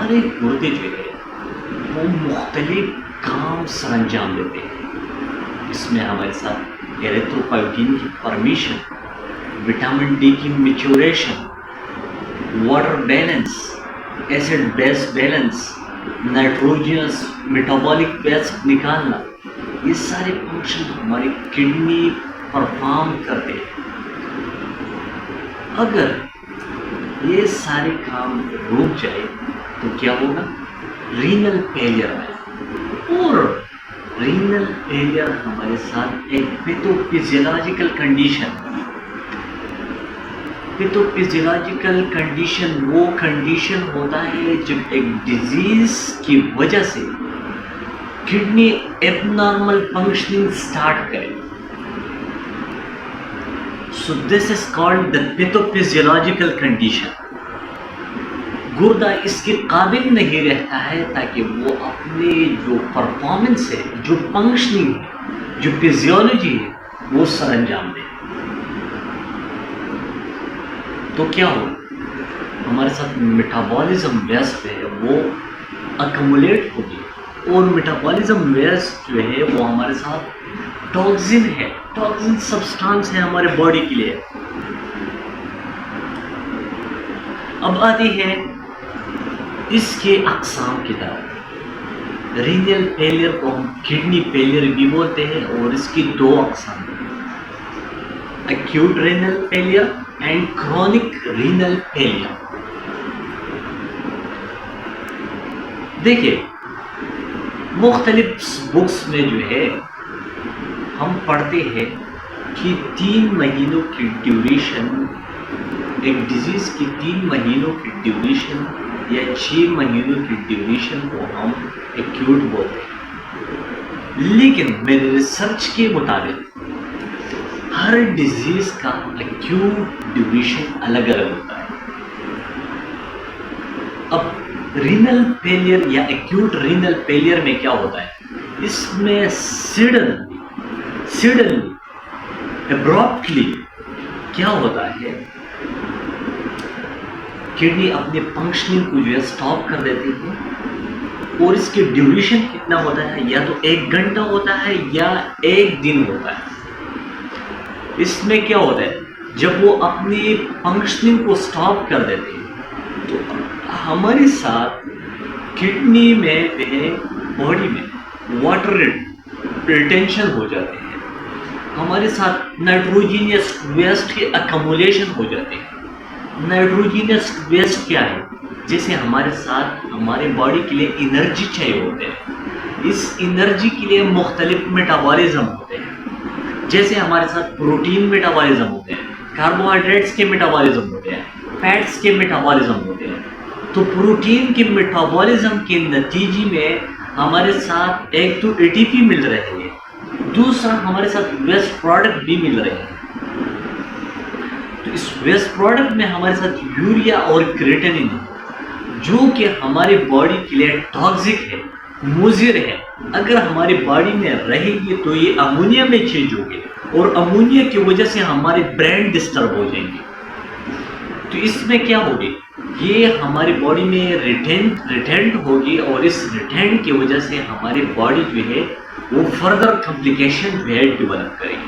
ہمارے گردے جو ہے وہ مختلف کام سر انجام دیتے ہیں. اس میں ہمارے ساتھ ایریتھروپائٹین کی فارمیشن، وٹامن ڈی کی میچوریشن، واٹر بیلنس، ایسڈ بیس بیلنس، نائٹروجنس میٹابولک ویسٹ نکالنا، یہ سارے فنکشن ہماری کڈنی پرفارم کرتے ہیں. اگر یہ سارے کام رک جائے تو کیا ہوگا؟ رینل فیلئر ہے. اور رینل فیلئر ہمارے ساتھ ایک پیتھوفیزیولوجیکل کنڈیشن. پیتھوفیزیولوجیکل کنڈیشن وہ کنڈیشن ہوتا ہے جب ایک ڈیزیز کی وجہ سے کڈنی ایب نارمل فنکشننگ سٹارٹ کرے. So this is called the pathophysiological condition. گردہ اس کے قابل نہیں رہتا ہے تاکہ وہ اپنے جو پرفارمنس ہے، جو فنکشننگ ہے، جو فزیولوجی ہے، وہ سر انجام دے. تو کیا ہو ہمارے ساتھ میٹابولزم ویسٹ ہے وہ اکمولیٹ ہوگی، اور میٹابولزم ویسٹ جو ہے وہ ہمارے ساتھ ٹاکسن ہے، ٹاکسن سبسٹانس ہے ہمارے باڈی کے لیے. اب آتی ہے اس کے اقسام کی طرف. رینل فیلئر کو ہم کڈنی فیلئر بھی بولتے ہیں، اور اس کی دو اقسام ہیں: acute renal failure and chronic renal failure. دیکھیے مختلف بکس میں جو ہے ہم پڑھتے ہیں کہ 3 مہینوں کی ڈیوریشن، ایک ڈیزیز کی 3 مہینوں کی ڈیوریشن یا 6 مہینوں کی ڈیوریشن کو ہم ایکیوٹ بولتے ہیں. لیکن میرے ریسرچ کے مطابق ہر ڈیزیز کا ایکیوٹ ڈیوریشن الگ الگ ہوتا ہے. اب رینل فیلئر یا ایکیوٹ رینل فیلئر میں کیا ہوتا ہے؟ اس میں سڈنلی ابراپٹلی کیا ہوتا ہے، کڈنی اپنے فنکشننگ کو جو ہے سٹاپ کر دیتی ہے. اور اس کے ڈیوریشن کتنا ہوتا ہے؟ یا تو 1 گھنٹہ ہوتا ہے یا 1 دن ہوتا ہے. اس میں کیا ہوتا ہے، جب وہ اپنی فنکشننگ کو سٹاپ کر دیتے ہیں تو ہمارے ساتھ کڈنی میں باڈی میں واٹر ریٹینشن ہو جاتے ہیں، ہمارے ساتھ نائٹروجینس ویسٹ کے اکمولیشن ہو جاتے ہیں. نائٹروجینس ویسٹ کیا ہے؟ جیسے ہمارے ساتھ ہمارے باڈی کے لیے انرجی چاہیے ہوتے ہیں. اس انرجی کے لیے مختلف میٹابولزم ہوتے ہیں. جیسے ہمارے ساتھ پروٹین میٹابولزم ہوتے ہیں، کاربوہائیڈریٹس کے میٹابولزم ہوتے ہیں، فیٹس کے میٹابولزم ہوتے ہیں. تو پروٹین کے میٹابولزم کے نتیجے میں ہمارے ساتھ ایک تو ATP مل رہے ہیں، دوسرا ہمارے ساتھ ویسٹ پروڈکٹ بھی مل رہے ہیں. تو اس ویسٹ پروڈکٹ میں ہمارے ساتھ یوریا اور کریٹنن جو کہ ہماری باڈی کے لیے ٹاکسک ہے، مضر ہے. اگر ہماری باڈی میں رہے گی تو یہ امونیا میں چینج ہوگی، اور امونیا کی وجہ سے ہمارے برین ڈسٹرب ہو جائیں گے. تو اس میں کیا ہوگی، یہ ہماری باڈی میں ریٹینٹ ہوگی، اور اس ریٹینٹ کی وجہ سے ہماری باڈی جو ہے وہ فردر کمپلیکیشن جو ہے ڈیولپ کرے گی.